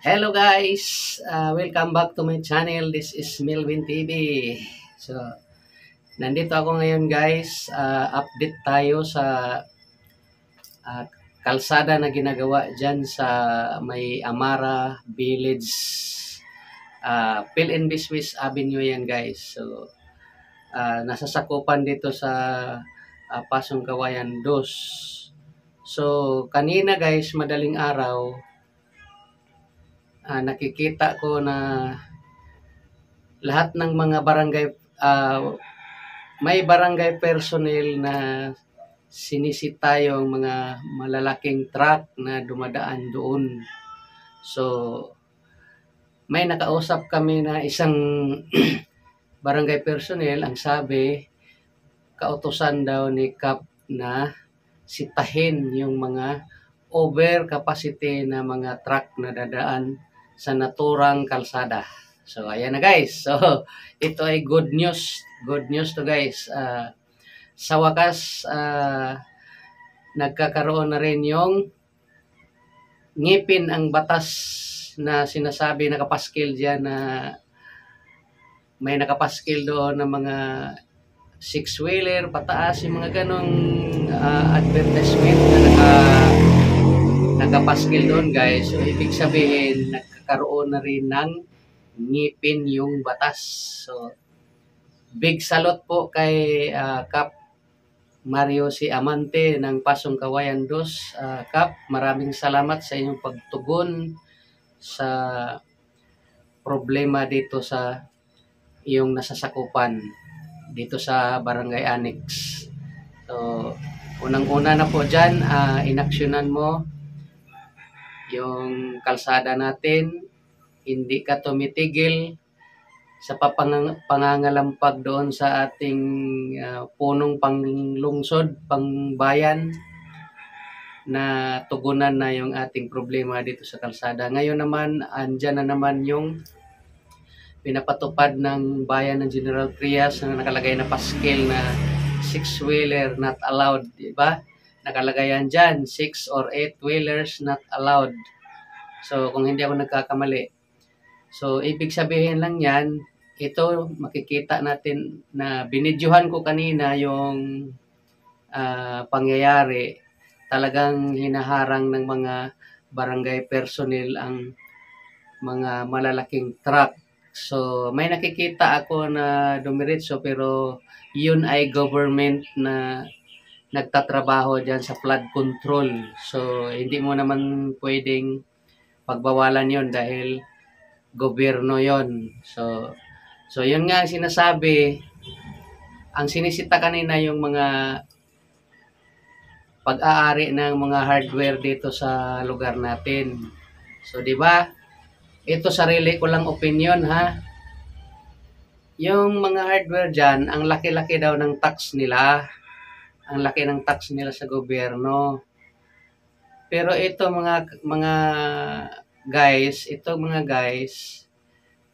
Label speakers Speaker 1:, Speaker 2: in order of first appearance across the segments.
Speaker 1: Hello guys! Welcome back to my channel. This is Melvin TV. So, nandito ako ngayon guys. Update tayo sa ah, kalsada na ginagawa dyan sa may Amara Village. Phil and Biswis Avenue yan guys. So, nasasakupan dito sa Pasong Kawayan 2. So, kanina guys, madaling araw, nakikita ko na lahat ng mga barangay, may barangay personnel na sinisita yung mga malalaking truck na dumadaan doon. So, may nakausap kami na isang barangay personnel, ang sabi, kautusan daw ni Kap na sitahin yung mga over capacity na mga truck na dadaan sa naturang kalsada. So, ayan na guys. So, ito ay good news. Good news to guys. Sa wakas, nagkakaroon na rin yung ngipin ang batas na sinasabi nakapaskil dyan na may nakapaskil doon ng mga six-wheeler, pataas, yung mga ganong advertisement na nakapaskil doon guys. So, ibig sabihin, nagkakaroon na rin ng ngipin yung batas. So, big salute po kay Kap Mario C. Amante ng Pasong Kawayan 2. Kap, maraming salamat sa inyong pagtugon sa problema dito sa iyong nasasakupan dito sa Barangay Annex. So, unang-una na po dyan, inaksyonan mo yung kalsada natin, hindi ka tumitigil sa pangangalampag doon sa ating punong panglungsod, pangbayan, na tugunan na yung ating problema dito sa kalsada. Ngayon naman, andyan na naman yung pinapatupad ng bayan ng General Trias na nakalagay na paskil na six-wheeler not allowed, di ba? Nakalagay yan dyan, 6 or 8 wheelers not allowed. So, kung hindi ako nagkakamali. So, ibig sabihin lang yan, ito makikita natin na binidyohan ko kanina yung pangyayari. Talagang hinaharang ng mga barangay personnel ang mga malalaking truck. So, may nakikita ako na dumiretso pero yun ay government na nagtatrabaho dyan sa flood control. So, hindi mo naman pwedeng pagbawalan yon dahil gobyerno yon. So yun nga ang sinasabi, ang sinisita kanina yung mga pag-aari ng mga hardware dito sa lugar natin. So, di ba? Ito sarili ko lang opinion ha. Yung mga hardware dyan, ang laki-laki daw ng tax nila. Ang laki ng tax nila sa gobyerno. Pero ito mga guys,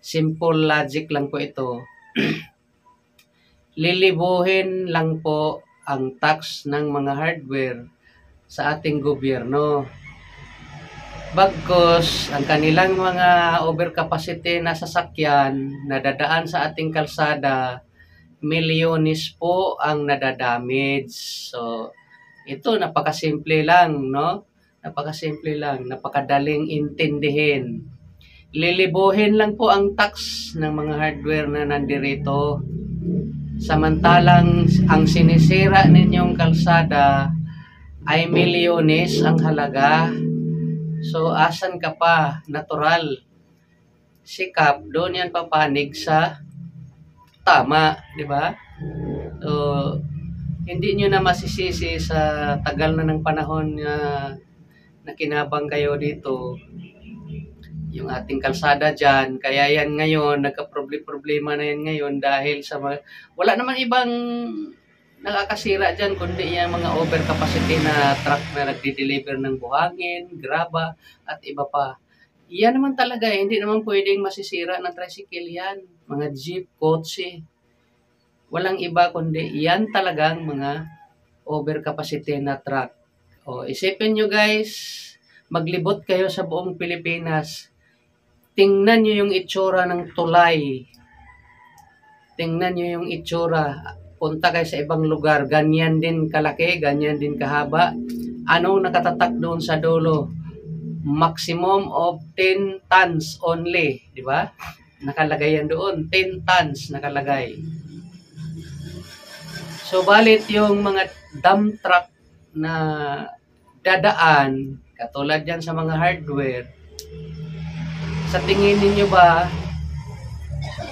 Speaker 1: simple logic lang po ito. Lilibuhin lang po ang tax ng mga hardware sa ating gobyerno. Bagkus, ang kanilang mga overcapacity na sasakyan na dadaan sa ating kalsada, milyones po ang nadadamage. So, ito napakasimple lang, no? Napakasimple lang, napakadaling intindihin. Lilibuhin lang po ang tax ng mga hardware na nandirito. Samantalang ang sinisira ninyong kalsada ay milyones ang halaga. So, asan ka pa? Natural. Sikap, doon yan papanig sa tama, di ba? So, hindi nyo na masisisi sa tagal na ng panahon na kinabang kayo dito. Yung ating kalsada dyan, kaya yan ngayon, nagka-problema na yan ngayon dahil sa wala naman ibang nakakasira dyan kundi yung mga overcapacity na truck na nagdi-deliver ng buhangin, graba, at iba pa. Yan naman talaga, hindi naman pwedeng masisira ng tricycle yan. Mga jeep, kotse. Walang iba kundi yan talagang mga overcapacity na truck. O, isipin nyo guys, maglibot kayo sa buong Pilipinas. tingnan nyo yung itsura ng tulay. Tingnan nyo yung itsura. Punta kayo sa ibang lugar, ganyan din kalaki, ganyan din kahaba. Anong nakatatak doon sa dulo? Maximum of 10 tons only, di ba? Nakalagay yan doon, 10 tons nakalagay. So, balit yung mga dump truck na dadaan, katulad yan sa mga hardware, sa tingin ninyo ba,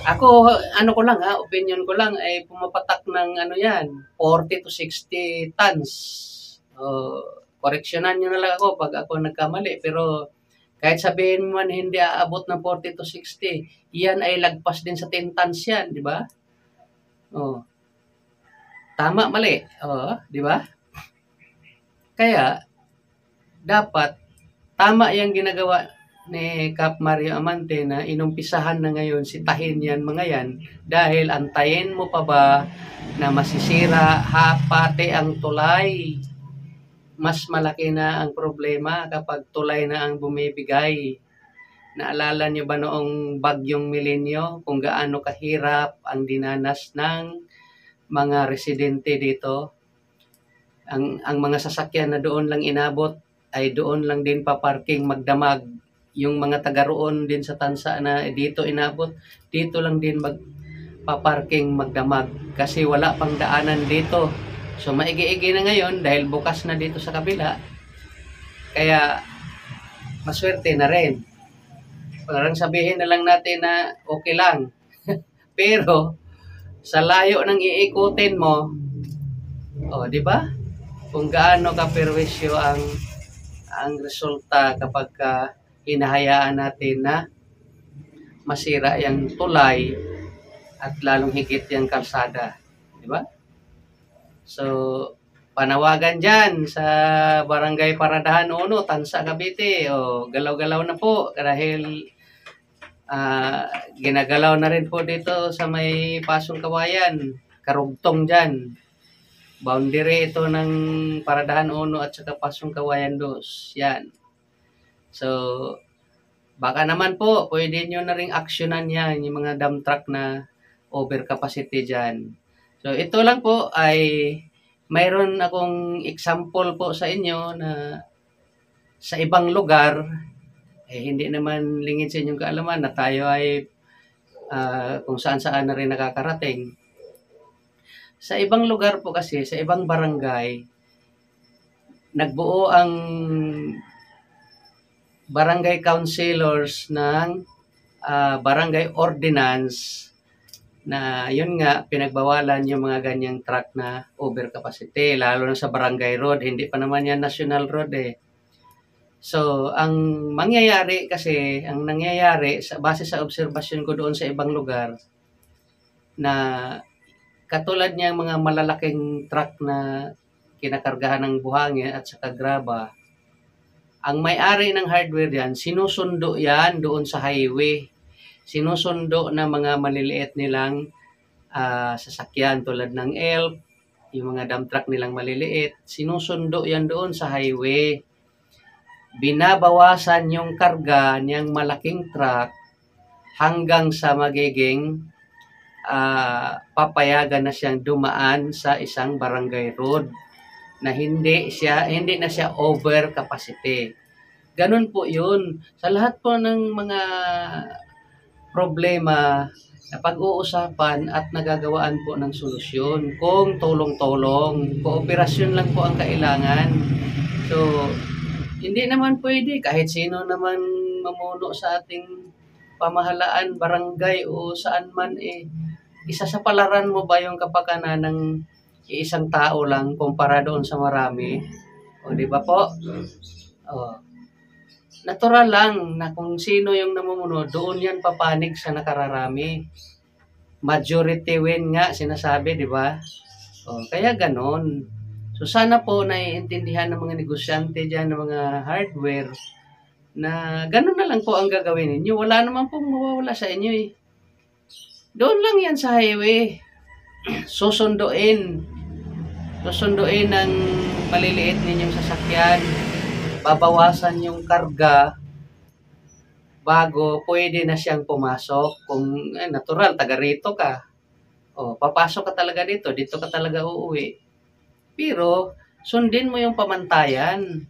Speaker 1: ako, ano ko lang opinion ko lang, ay pumapatak ng ano yan, 40 to 60 tons. Koreksyonan nyo na lang ako pag ako nagkamali, pero kahit sabihin mo man hindi aabot ng 40 to 60, yan ay lagpas din sa 10 tons yan, di ba? Tama, mali. Di ba? Kaya, dapat, tama yung ginagawa ni Cap Mario Amante na inumpisahan na ngayon sitahin yan mga yan dahil antayin mo pa ba na masisira pati ang tulay. Mas malaki na ang problema kapag tulay na ang bumibigay. Naalala niyo ba noong bagyong Milenyo kung gaano kahirap ang dinanas ng mga residente dito? Ang mga sasakyan na doon lang inabot ay doon lang din paparking magdamag. Yung mga taga roon din sa Tansa na dito inabot, dito lang din magpaparking magdamag kasi wala pang daanan dito. So maigi-igi na ngayon dahil bukas na dito sa kabila. Kaya maswerte na rin. Parang sabihin na lang natin na okay lang. Pero sa layo ng iikutin mo, di ba? Kung gaano kaperwisyo ang resulta kapag hinahayaan natin na masira yung tulay at lalong higit yung kalsada. Di ba? So, panawagan dyan sa Barangay Paradahan 1, Tansa, Cavite. Galaw-galaw na po dahil ginagalaw na rin po dito sa may Pasong Kawayan. Karugtong dyan. Boundary ito ng Paradahan 1 at saka Pasong Kawayan 2. Yan. So, baka naman po, pwede nyo na rin aksyonan yan, yung mga dump truck na overcapacity dyan. So, ito lang po ay mayroon akong example po sa inyo na sa ibang lugar, hindi naman lingid sa inyong kaalaman na tayo ay kung saan-saan na rin nakakarating. Sa ibang lugar po kasi, sa ibang barangay, nagbuo ang barangay councilors ng barangay ordinance na yun nga pinagbawalan yung mga ganyang truck na overcapacity lalo na sa barangay road, hindi pa naman yan national road So ang nangyayari sa base sa obserbasyon ko doon sa ibang lugar na katulad niyang mga malalaking truck na kinakargahan ng buhangin at saka graba, ang may-ari ng hardware yan, sinusundo yan doon sa highway. Sinusundo na mga maliliit nilang sasakyan tulad ng ELF, yung mga dump truck nilang maliliit. Sinusundo yan doon sa highway. Binabawasan yung karga niyang malaking truck hanggang sa magiging papayagan na siyang dumaan sa isang barangay road na hindi na siya over capacity. Ganun po 'yun. Sa lahat po ng mga problema na pag-uusapan at nagagawaan po ng solusyon kung tulong-tulong, kooperasyon lang po ang kailangan. So, hindi naman pwede kahit sino naman mamuno sa ating pamahalaan, barangay o saan man isa sa palaran mo ba yung kapakanan ng isang tao lang kumpara doon sa marami? Di ba po? Natural lang na kung sino yung namumuno, doon yan papanig sa nakararami. Majority win nga sinasabi, di ba? Kaya ganon. So sana po naiintindihan ng mga negosyante dyan, ng mga hardware, na ganon na lang po ang gagawin ninyo. Wala naman pong mawawala sa inyo Doon lang yan sa highway. Susunduin ng maliliit ninyong sasakyan. Babawasan yung karga bago pwede na siyang pumasok kung natural, taga rito ka. O, papasok ka talaga dito ka talaga uuwi. Pero, sundin mo yung pamantayan.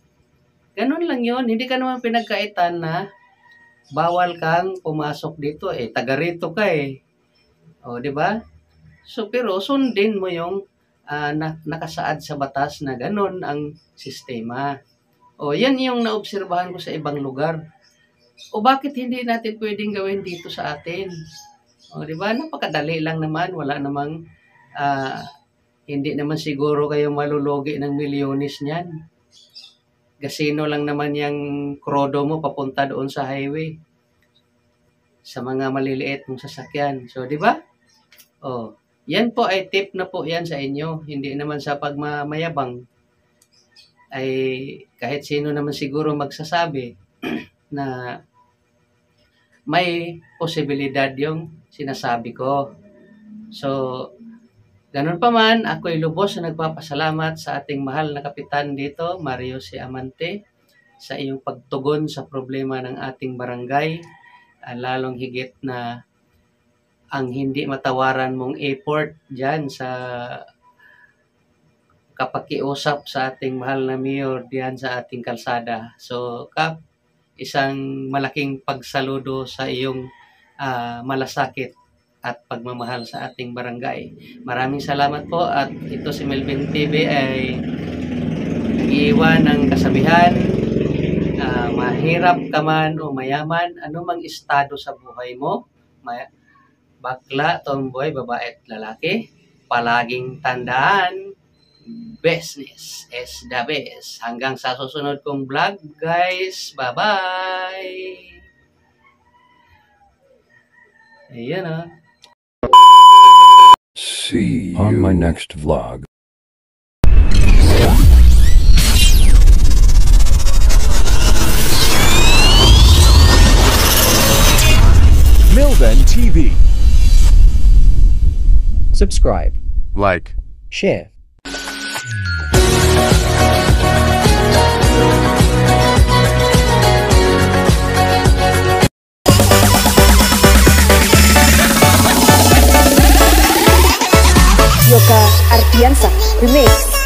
Speaker 1: Ganun lang yun. Hindi ka naman pinagkaitan na bawal kang pumasok dito taga rito ka O, di ba? So, pero sundin mo yung nakasaad sa batas na ganun ang sistema. O, yan yung naobserbahan ko sa ibang lugar. O, bakit hindi natin pwedeng gawin dito sa atin? O, di ba? Napakadali lang naman. Wala namang, hindi naman siguro kayo malulugi ng milyones niyan. Gasino lang naman yung krodo mo papunta doon sa highway. Sa mga maliliit mong sasakyan. So, di ba? O, yan po ay tip na po yan sa inyo. Hindi naman sa pagmamayabang. Ay kahit sino naman siguro magsasabi na may posibilidad yung sinasabi ko. So, ganun pa man, ako'y lubos na nagpapasalamat sa ating mahal na kapitan dito, Mario C. Amante, sa iyong pagtugon sa problema ng ating barangay, lalong higit na ang hindi matawaran mong effort dyan sa kapakiusap sa ating mahal na mayor diyan sa ating kalsada. So, Kap, isang malaking pagsaludo sa iyong malasakit at pagmamahal sa ating barangay. Maraming salamat po at ito si Melvin TV ay nag-iwan ng kasabihan, mahirap ka man o mayaman, anumang estado sa buhay mo, bakla, tomboy, babae at lalaki, palaging tandaan, business is the best. Hanggang sa susunod kong vlog, guys. Bye-bye! Ayan
Speaker 2: See you on my next vlog.
Speaker 3: Milven TV.
Speaker 4: Subscribe,
Speaker 2: Like.
Speaker 4: share.
Speaker 5: Yoga Artiansa Remix.